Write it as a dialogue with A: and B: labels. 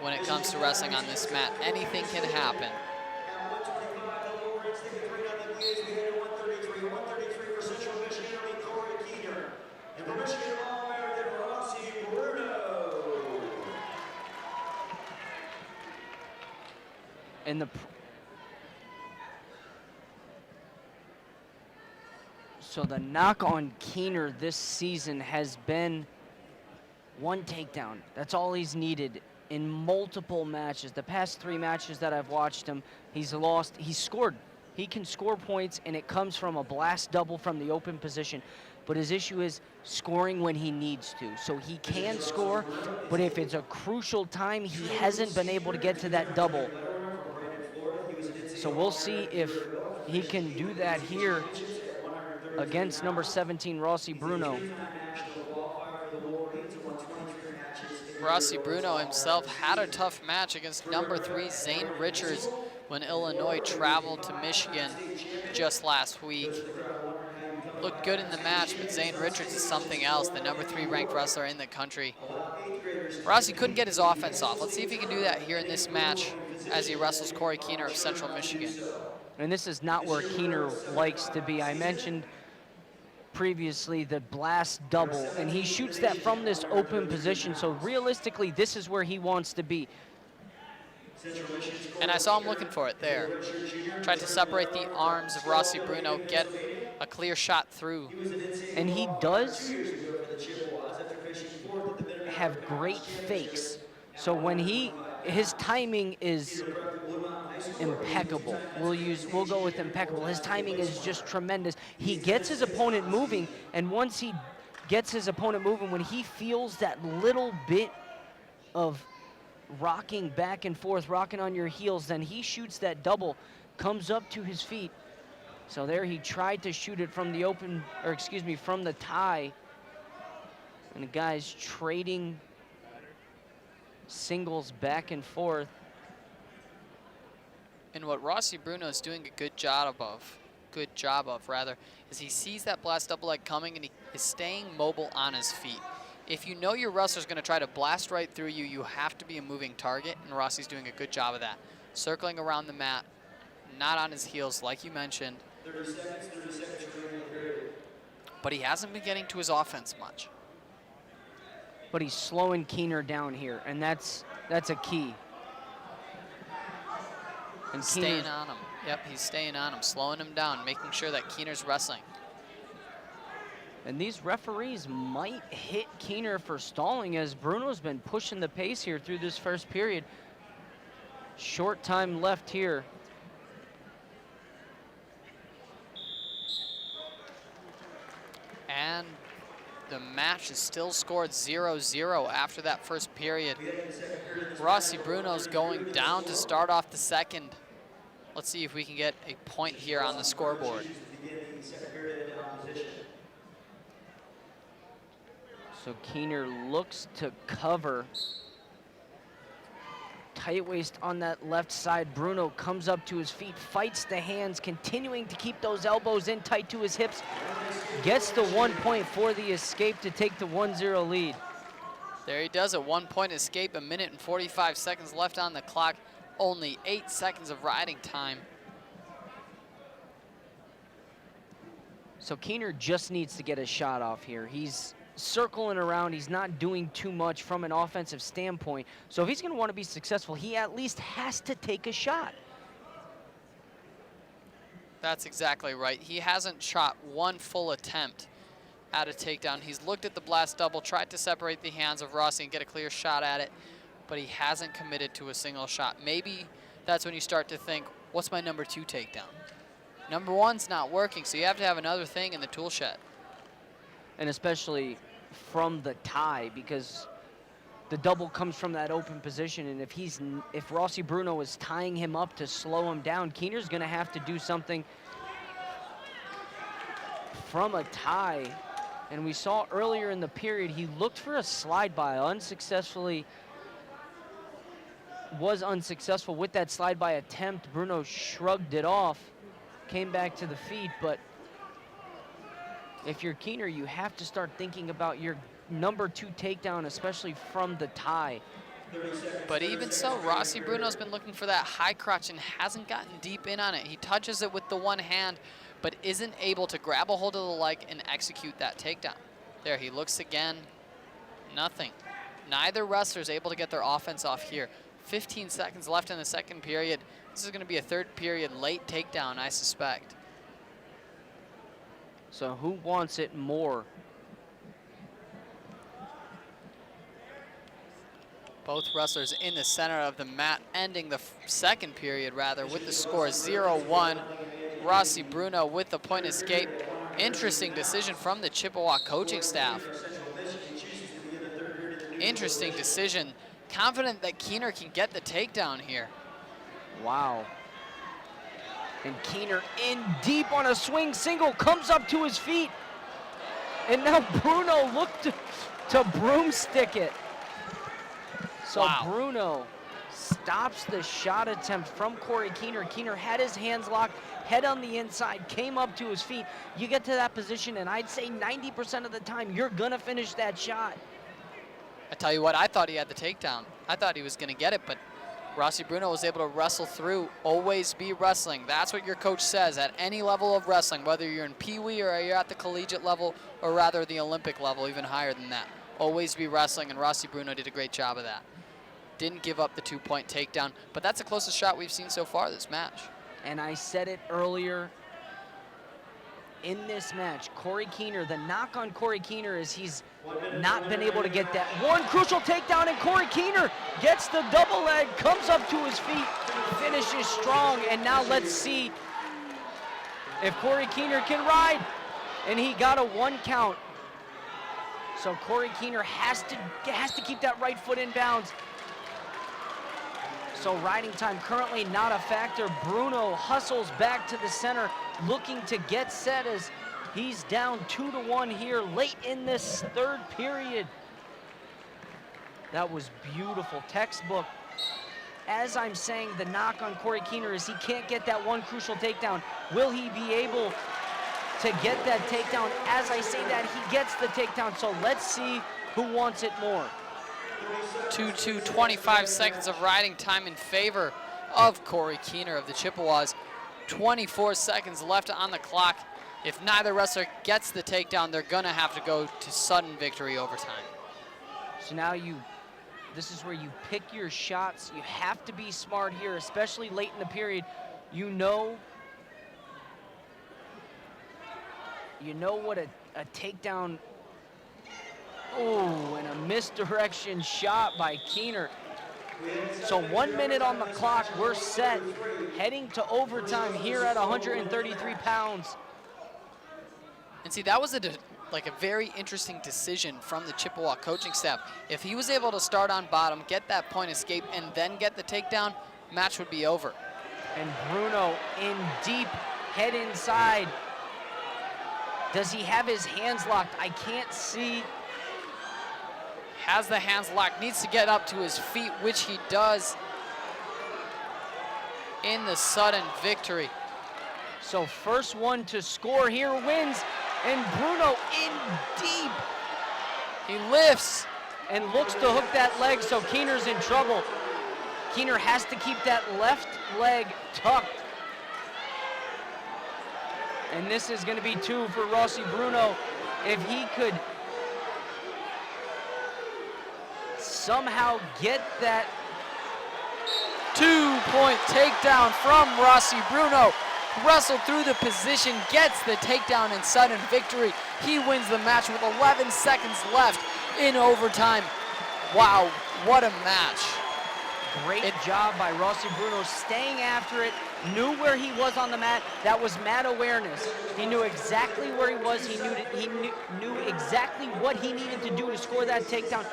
A: when it comes to wrestling on this mat. Anything can happen.
B: And so the knock on Keener this season has been one takedown. That's all he's needed in multiple matches. The past 3 matches that I've watched him, he's lost. He's scored. He can score points, and it comes from a blast double from the open position. But his issue is scoring when he needs to. So he can score, but if it's a crucial time, he hasn't been able to get to that double. So we'll see if he can do that here against number 17, Rossi Bruno.
A: Rossi Bruno himself had a tough match against number 3, Zane Richards, when Illinois traveled to Michigan just last week. Looked good in the match, but Zane Richards is something else, the number 3 ranked wrestler in the country. Rossi couldn't get his offense off. Let's see if he can do that here in this match as he wrestles Corey Keener of Central Michigan.
B: And this is not where Keener likes to be. I mentioned previously the blast double, and he shoots that from this open position, so realistically this is where he wants to be.
A: And I saw him looking for it there. Tried to separate the arms of Rossi Bruno, get a clear shot through.
B: And he does have great fakes. So when his timing is impeccable. We'll go with impeccable. His timing is just tremendous. He gets his opponent moving, and once he gets his opponent moving, when he feels that little bit of rocking back and forth, rocking on your heels, then he shoots that double, comes up to his feet. So there he tried to shoot it from the open, or excuse me, from the tie. And the guys trading singles back and forth.
A: And what Rossi Bruno is doing a good job of, is he sees that blast double leg coming and he is staying mobile on his feet. If you know your wrestler's going to try to blast right through you, you have to be a moving target, and Rossi's doing a good job of that. Circling around the mat, not on his heels, like you mentioned.
C: 30 seconds remaining period.
A: But he hasn't been getting to his offense much.
B: But he's slowing Keener down here, and that's a key. And
A: staying on him. Yep, he's staying on him, slowing him down, making sure that Keener's wrestling.
B: And these referees might hit Keener for stalling, as Bruno's been pushing the pace here through this first period. Short time left here.
A: And the match is still scored 0-0 after that first period. Rossi Bruno's going down to start off the second. Let's see if we can get a point here on the scoreboard.
B: So Keener looks to cover. Tight waist on that left side. Bruno comes up to his feet, fights the hands, continuing to keep those elbows in tight to his hips. Gets the 1 point for the escape to take the 1-0 lead.
A: There he does, a 1 point escape, 1 minute and 45 seconds left on the clock. Only 8 seconds of riding time.
B: So Keener just needs to get a shot off here. He's circling around. He's not doing too much from an offensive standpoint. So if he's going to want to be successful, he at least has to take a shot.
A: That's exactly right. He hasn't shot one full attempt at a takedown. He's looked at the blast double, tried to separate the hands of Rossi and get a clear shot at it, but he hasn't committed to a single shot. Maybe that's when you start to think, what's my number 2 takedown? Number 1's not working, so you have to have another thing in the tool shed.
B: And especially from the tie, because the double comes from that open position, and if Rossi Bruno is tying him up to slow him down, Keener's going to have to do something from a tie. And we saw earlier in the period he looked for a slide by, was unsuccessful with that slide by attempt. Bruno shrugged it off, came back to the feet, but if you're Keener, you have to start thinking about your number 2 takedown, especially from the tie.
A: But even so, Rossi Bruno's been looking for that high crotch and hasn't gotten deep in on it. He touches it with the one hand, but isn't able to grab a hold of the leg and execute that takedown. There, he looks again, nothing. Neither wrestler's able to get their offense off here. 15 seconds left in the second period. This is gonna be a third period late takedown, I suspect.
B: So who wants it more?
A: Both wrestlers in the center of the mat, ending the second period rather with the score 0-1. Rossi Bruno with the point escape. Interesting decision from the Chippewa coaching staff. Interesting decision. Confident that Keener can get the takedown here.
B: Wow. And Keener in deep on a swing single, comes up to his feet. And now Bruno looked to broomstick it. So
A: wow.
B: Bruno stops the shot attempt from Corey Keener. Keener had his hands locked, head on the inside, came up to his feet. You get to that position, and I'd say 90% of the time, you're gonna finish that shot.
A: I tell you what, I thought he had the takedown. I thought he was gonna get it, but Rossi Bruno was able to wrestle through. Always be wrestling. That's what your coach says at any level of wrestling, whether you're in Pee Wee or you're at the collegiate level, or rather the Olympic level, even higher than that. Always be wrestling, and Rossi Bruno did a great job of that. Didn't give up the 2-point takedown, but that's the closest shot we've seen so far this match.
B: And I said it earlier, in this match, Corey Keener, the knock on Corey Keener is he's not been able to get that one crucial takedown, and Corey Keener gets the double leg, comes up to his feet, finishes strong, and now let's see if Corey Keener can ride. And he got a 1 count. So Corey Keener has to keep that right foot in bounds. So riding time currently not a factor. Bruno hustles back to the center, looking to get set as he's down 2-1 here late in this third period. That was beautiful, textbook. As I'm saying, the knock on Corey Keener is he can't get that one crucial takedown. Will he be able to get that takedown? As I say that, he gets the takedown. So let's see who wants it more.
A: 2-2, 25 seconds of riding time in favor of Corey Keener of the Chippewas. 24 seconds left on the clock. If neither wrestler gets the takedown, they're gonna have to go to sudden victory overtime.
B: So now this is where you pick your shots. You have to be smart here, especially late in the period. You know what a takedown. Oh, and a misdirection shot by Keener. So 1 minute on the clock, we're set, heading to overtime here at 133 pounds.
A: And see, that was a very interesting decision from the Chippewa coaching staff. If he was able to start on bottom, get that point escape, and then get the takedown, match would be over.
B: And Bruno in deep, head inside. Does he have his hands locked? I can't see.
A: Has the hands locked, needs to get up to his feet, which he does in the sudden victory.
B: So first one to score here wins, and Bruno in deep.
A: He lifts.
B: And looks to hook that leg, so Keener's in trouble. Keener has to keep that left leg tucked. And this is gonna be 2 for Rossi Bruno. If he could somehow get that
A: 2-point takedown from Rossi Bruno. Wrestled through the position, gets the takedown in sudden victory. He wins the match with 11 seconds left in overtime. Wow, what a match.
B: Great job by Rossi Bruno staying after it, knew where he was on the mat. That was mat awareness. He knew exactly where he was. He knew exactly what he needed to do to score that takedown.